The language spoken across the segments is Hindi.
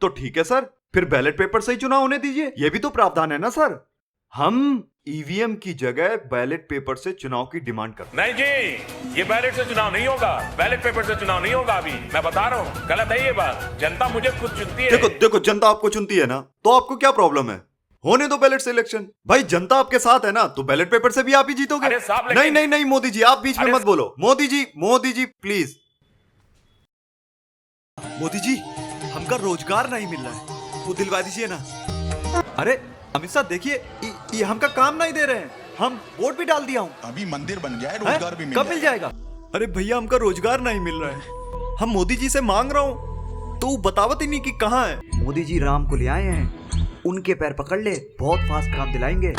तो ठीक है सर, फिर बैलेट पेपर से ही चुनाव होने दीजिए, ये भी तो प्रावधान है ना सर। हम ईवीएम की जगह बैलेट पेपर से चुनाव की डिमांड करते नहीं जी, ये बैलेट से चुनाव नहीं होगा, बैलेट पेपर से चुनाव नहीं होगा। अभी मैं बता रहा हूँ, गलत है ये बात। जनता मुझे खुद चुनती है। देखो जनता आपको चुनती है ना, तो आपको क्या प्रॉब्लम है? होने दो बैलेट से इलेक्शन। भाई जनता आपके साथ है ना, तो बैलेट पेपर से भी आप ही जीतोगे। अरे साहब, नहीं मोदी जी, आप बीच में मत बोलो। मोदी जी प्लीज। मोदी जी, हमका रोजगार नहीं मिल रहा है, वो दिलवा दीजिए ना। अरे अमित शाह देखिए, ये हमका काम नहीं दे रहे हैं, हम वोट भी डाल दिया हूँ। अभी मंदिर बन गया है, रोजगार भी कब मिल जाएगा? अरे भैया हमका रोजगार नहीं मिल रहा है, हम मोदी जी से मांग रहा हूँ, तो बतावत ही नहीं कि कहाँ है। मोदी जी राम को ले आए हैं, उनके पैर पकड़ ले, बहुत फास्ट काम दिलाएंगे।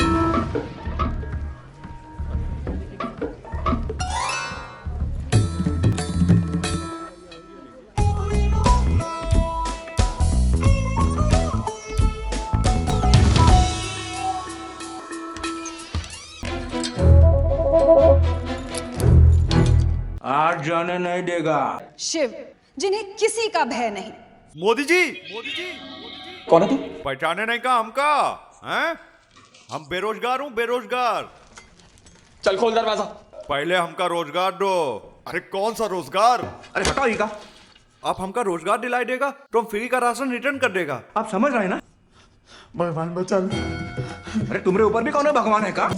आज जाने नहीं देगा। शिव, जिन्हें किसी का भय नहीं। मोदी जी कौन है तू? पहचाने नहीं का हमका हैं? हम बेरोजगार हूँ, बेरोजगार। चल खोल दरवाजा। पहले हमका रोजगार दो। अरे कौन सा रोजगार? अरे हटाओ ये का। आप हमका रोजगार दिलाई देगा तो हम फ्री का राशन रिटर्न कर देगा। आप समझ रहे हैं ना? भगवान बचा। अरे तुम्हारे ऊपर भी कौन है? भगवान है का?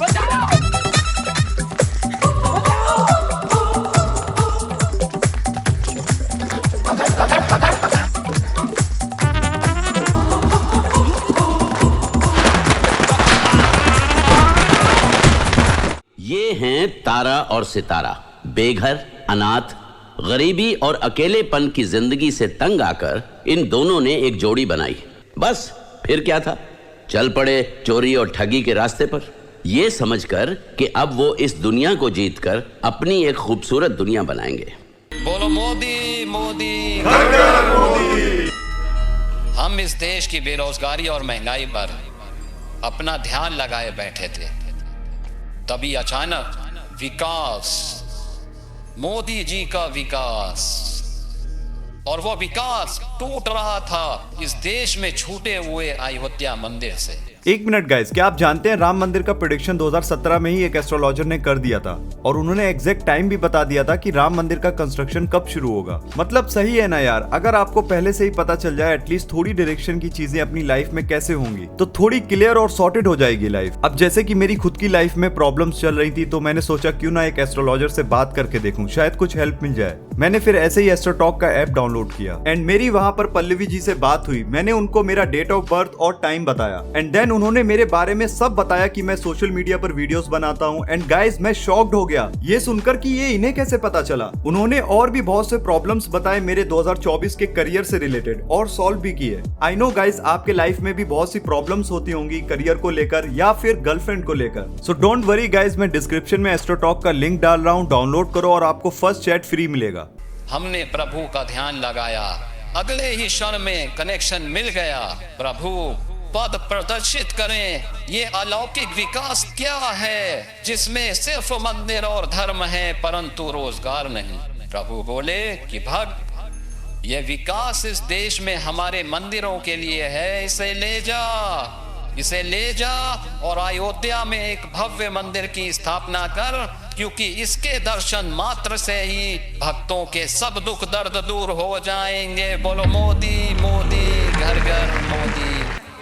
ये हैं तारा और सितारा। बेघर, अनाथ, गरीबी और अकेलेपन की जिंदगी से तंग आकर इन दोनों ने एक जोड़ी बनाई। बस फिर क्या था, चल पड़े चोरी और ठगी के रास्ते पर, ये समझकर कि अब वो इस दुनिया को जीतकर अपनी एक खूबसूरत दुनिया बनाएंगे। बोलो मोदी मोदी। हम इस देश की बेरोजगारी और महंगाई पर अपना ध्यान लगाए बैठे थे, तभी अचानक विकास, मोदी जी का विकास, और वो विकास टूट रहा था इस देश में छूटे हुए अयोध्या मंदिर से। एक मिनट गाइस, क्या आप जानते हैं राम मंदिर का प्रेडिक्शन 2017 में ही एक एस्ट्रोलॉजर ने कर दिया था, और उन्होंने एग्जैक्ट टाइम भी बता दिया था कि राम मंदिर का कंस्ट्रक्शन कब शुरू होगा। मतलब सही है ना यार, अगर आपको पहले से ही पता चल जाए एटलीस्ट थोड़ी डायरेक्शन की चीजें अपनी लाइफ में कैसे होंगी, तो थोड़ी क्लियर और सॉर्टेड हो जाएगी लाइफ। अब जैसे कि मेरी खुद की लाइफ में प्रॉब्लम्स चल रही थी, तो मैंने सोचा क्यों ना एक एस्ट्रोलॉजर से बात करके देखूं, शायद कुछ हेल्प मिल जाए। मैंने फिर ऐसे ही एस्ट्रोटॉक का ऐप डाउनलोड किया एंड मेरी वहां पर पल्लवी जी से बात हुई। मैंने उनको मेरा डेट ऑफ बर्थ और टाइम बताया एंड देन उन्होंने मेरे बारे में सब बताया कि मैं सोशल मीडिया पर वीडियोस बनाता हूं। एंड गाइस, मैं शॉक्ड हो गया ये सुनकर कि ये इन्हें कैसे पता चला। उन्होंने और भी बहुत से प्रॉब्लम्स बताए मेरे 2024 के करियर से रिलेटेड, और सॉल्व भी किए। आई नो गाइस, आपके लाइफ में भी बहुत सी प्रॉब्लम्स होती होंगी करियर को लेकर या फिर गर्लफ्रेंड को लेकर। सो डोंट वरी गाइस, मैं डिस्क्रिप्शन में एस्ट्रोटॉक का लिंक डाल रहा हूँ, डाउनलोड करो और आपको फर्स्ट चैट फ्री मिलेगा। हमने प्रभु का ध्यान लगाया, अगले ही क्षण में कनेक्शन मिल गया। प्रभु पद प्रदर्शित करें, ये अलौकिक विकास क्या है जिसमें सिर्फ मंदिर और धर्म है परंतु रोजगार नहीं। प्रभु बोले कि भक्त, ये विकास इस देश में हमारे मंदिरों के लिए है, इसे ले जा, इसे ले जा और अयोध्या में एक भव्य मंदिर की स्थापना कर, क्योंकि इसके दर्शन मात्र से ही भक्तों के सब दुख दर्द दूर हो जाएंगे। बोलो मोदी मोदी, घर घर मोदी।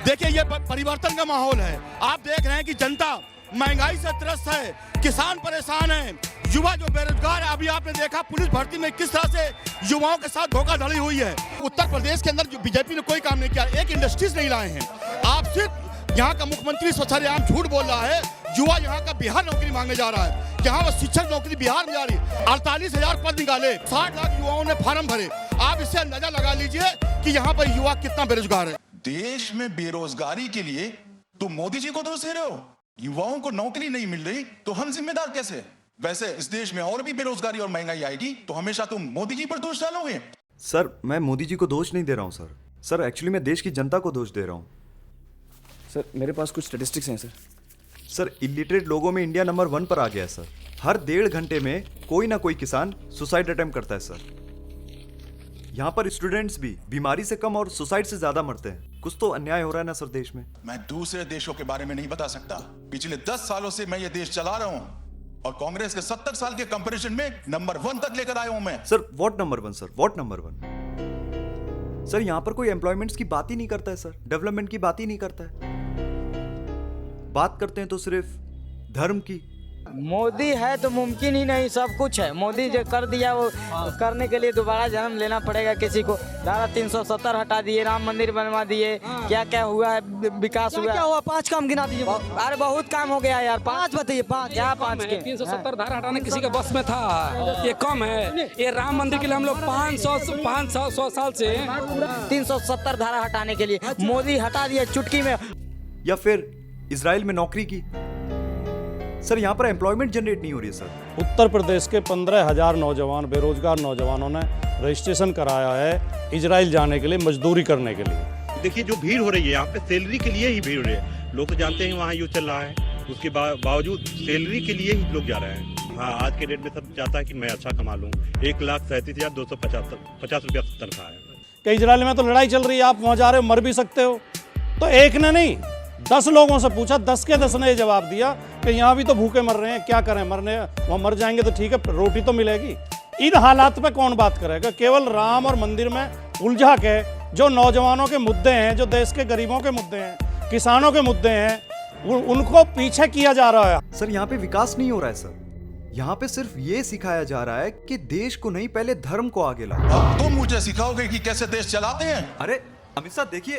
देखिए, ये परिवर्तन का माहौल है। आप देख रहे हैं कि जनता महंगाई से त्रस्त है, किसान परेशान है, युवा जो बेरोजगार है। अभी आपने देखा पुलिस भर्ती में किस तरह से युवाओं के साथ धोखाधड़ी हुई है। उत्तर प्रदेश के अंदर बीजेपी ने कोई काम नहीं किया, एक इंडस्ट्रीज नहीं लाए हैं। आप सिर्फ यहाँ का मुख्यमंत्री सरेआम झूठ बोल रहा है। युवा यहाँ का बिहार नौकरी मांगने जा रहा है, यहाँ पर शिक्षक नौकरी बिहार में जा रही है। 48,000 पद निकाले, 60 लाख युवाओं ने फार्म भरे। आप इससे अंदाजा लगा लीजिए कि यहाँ पर युवा कितना बेरोजगार है। देश में बेरोजगारी के लिए तुम मोदी जी को दोष दे रहे हो। युवाओं को नौकरी नहीं मिल रही तो हम जिम्मेदार कैसे? वैसे इस देश में और भी बेरोजगारी और महंगाई आएगी तो हमेशा तुम मोदी जी पर दोष डालोगे। सर, मैं मोदी जी को दोष नहीं दे रहा हूँ सर, एक्चुअली मैं देश की जनता को दोष दे रहा हूँ। सर मेरे पास कुछ स्टैटिस्टिक्स हैं सर, इलिटरेट लोगों में इंडिया नंबर 1 पर आ गया है सर। हर 1.5 घंटे में कोई ना कोई किसान सुसाइड अटेम्प्ट करता है सर। यहाँ पर स्टूडेंट्स भी बीमारी से कम और सुसाइड से ज्यादा मरते हैं। कुछ तो अन्याय हो रहा है ना सर देश में। मैं दूसरे देशों के बारे में नहीं बता सकता। पिछले 10 सालों से मैं ये देश चला रहा हूं और कांग्रेस के 70 साल के कंपैरिजन में नंबर 1 तक लेकर आया हूं मैं। Sir what number 1 sir, what number 1? Sir यहाँ पर कोई एम्प्लॉयमेंट्स की बात ही नहीं करता है सर, डेवलपमेंट की बात ही नहीं करता है। बात करते हैं तो सिर्फ धर्म की। मोदी है तो मुमकिन ही नहीं, सब कुछ है। मोदी जो कर दिया वो करने के लिए दोबारा जन्म लेना पड़ेगा किसी को। धारा 370 हटा दिए, राम मंदिर बनवा दिए, क्या क्या हुआ है, विकास हुआ। क्या हुआ? 5 काम गिना दीजिए। अरे बहुत काम हो गया यार। 5 बताइए। 5 क्या 5 के? 370 धारा हटाना किसी के बस में था? ये कम है। ये राम मंदिर के लिए हम लोग 500 साल से 370 धारा हटाने के लिए मोदी हटा दिया चुटकी में। या फिर इजराइल में नौकरी की। सर यहाँ पर एम्प्लॉयमेंट जनरेट नहीं हो रही है सर। उत्तर प्रदेश के 15,000 नौजवान, बेरोजगार नौजवानों ने रजिस्ट्रेशन कराया है इजराइल जाने के लिए, मजदूरी करने के लिए। देखिए जो भीड़ हो रही है यहाँ पे सैलरी के लिए ही भीड़ हो रही है। लोग तो जानते हैं वहाँ युद्ध चल रहा है, उसके बावजूद सैलरी के लिए ही लोग जा रहे हैं। हाँ, आज के डेट में सब चाहता है कि मैं अच्छा कमा लूँ। 1,37,250 रुपया तनख्वाह है। कि इजराइल में तो लड़ाई चल रही है, आप वहाँ जा रहे हो, मर भी सकते हो। तो एक ने नहीं 10 लोगों से पूछा, 10 के 10 ने ये जवाब दिया कि यहाँ भी तो भूखे मर रहे हैं, क्या करें, मरने वहाँ मर जाएंगे तो ठीक है, रोटी तो मिलेगी। इन हालात पे कौन बात करेगा? केवल राम और मंदिर में उलझा के जो नौजवानों के मुद्दे हैं, जो देश के गरीबों के मुद्दे हैं, किसानों के मुद्दे हैं, उनको पीछे किया जा रहा है। सर यहाँ पे विकास नहीं हो रहा है सर। यहाँ पे सिर्फ ये सिखाया जा रहा है कि देश को नहीं, पहले धर्म को आगे लाओ। तुम मुझे सिखाओगे कि कैसे देश चलाते हैं? अरे अमित शाह देखिए,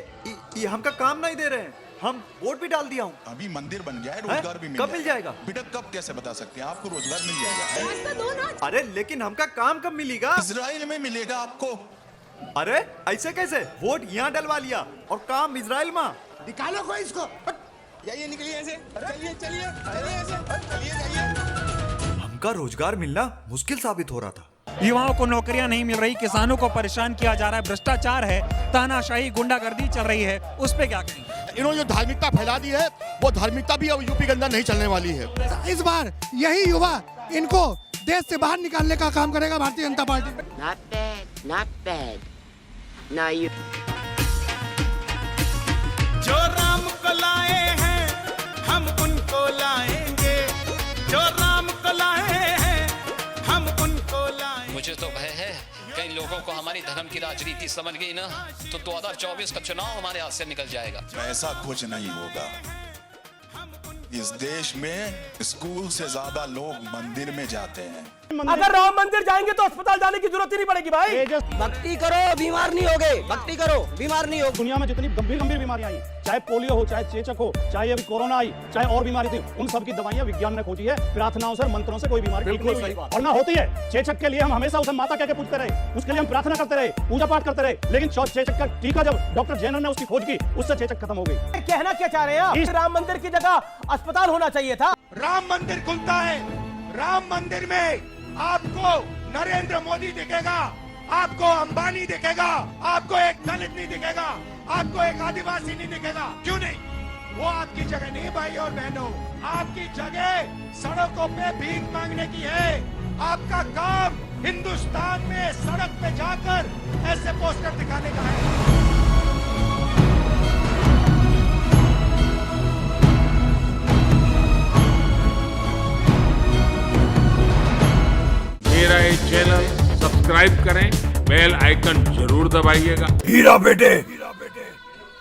ये हमका काम नहीं दे रहे हैं। हम वोट भी डाल दिया हूँ। अभी मंदिर बन गया है, रोजगार भी कब मिल जाएगा? बेटा कब कैसे बता सकते हैं? आपको रोजगार मिल जाएगा। अरे लेकिन हमका काम कब मिलेगा? इजराइल में मिलेगा आपको। अरे ऐसे कैसे? वोट यहाँ डलवा लिया और काम इजराइल में। निकालो कोई इसको। जाइए, निकलिए ऐसे। चलिए चलिए ऐसे। चलिए जाइए। हमका रोजगार मिलना मुश्किल साबित हो रहा था। युवाओं को नौकरियां नहीं मिल रही, किसानों को परेशान किया जा रहा है, भ्रष्टाचार है, तानाशाही, गुंडागर्दी चल रही है, उस पे क्या करेंगे? इन्होंने जो धार्मिकता फैला दी है वो धार्मिकता भी अब यूपी के अंदर नहीं चलने वाली है। इस बार यही युवा इनको देश से बाहर निकालने का काम करेगा Bharatiya Janata party. Not bad. Now you. जो राम को लाए हैं हम उनको लाएंगे, जो राम को लाए हैं हम उनको लाएंगे। मुझे तो भय है कई लोगों को हमारी धर्म की राजनीति समझ गई ना, तो 2024 का चुनाव हमारे हाथ से निकल जाएगा। ऐसा कुछ नहीं होगा। इस देश में स्कूल से ज्यादा लोग मंदिर में जाते हैं। अगर राम मंदिर जाएंगे तो अस्पताल जाने की जरूरत ही नहीं पड़ेगी भाई। भक्ति करो, बीमार नहीं होगे। भक्ति करो, बीमार नहीं हो। दुनिया में जितनी गंभीर बीमारियां आई, चाहे पोलियो हो, चाहे चेचक हो, चाहे अभी कोरोना आई, चाहे और बीमारी थी, उन सब की दवाइयां विज्ञान ने खोजी है। प्रार्थनाओं से, मंत्रों से कोई बीमारी ठीक नहीं हुई और ना होती है। चेचक के लिए हम हमेशा उसे माता कह के पूछते रहे, उसके लिए हम प्रार्थना करते रहे, पूजा पाठ करते रहे, लेकिन चेचक का टीका जब डॉक्टर जेनर ने उसकी खोज की, उससे चेचक खत्म हो गई। कहना क्या चाह रहे हैं? राम मंदिर की जगह अस्पताल होना चाहिए था। राम मंदिर खुलता है, राम मंदिर में आपको नरेंद्र मोदी दिखेगा, आपको अंबानी दिखेगा, आपको एक दलित नहीं दिखेगा, आपको एक आदिवासी नहीं दिखेगा। क्यों नहीं? वो आपकी जगह नहीं भाई और बहनों, आपकी जगह सड़कों पे भीख मांगने की है। आपका काम हिंदुस्तान में सड़क पे जाकर ऐसे पोस्टर दिखाने का है। मेरा ये चैनल सब्सक्राइब करें, बेल आइकन जरूर दबाइएगा। हीरा बेटे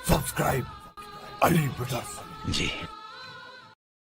सब्सक्राइब अली ब्रदर्स। जी।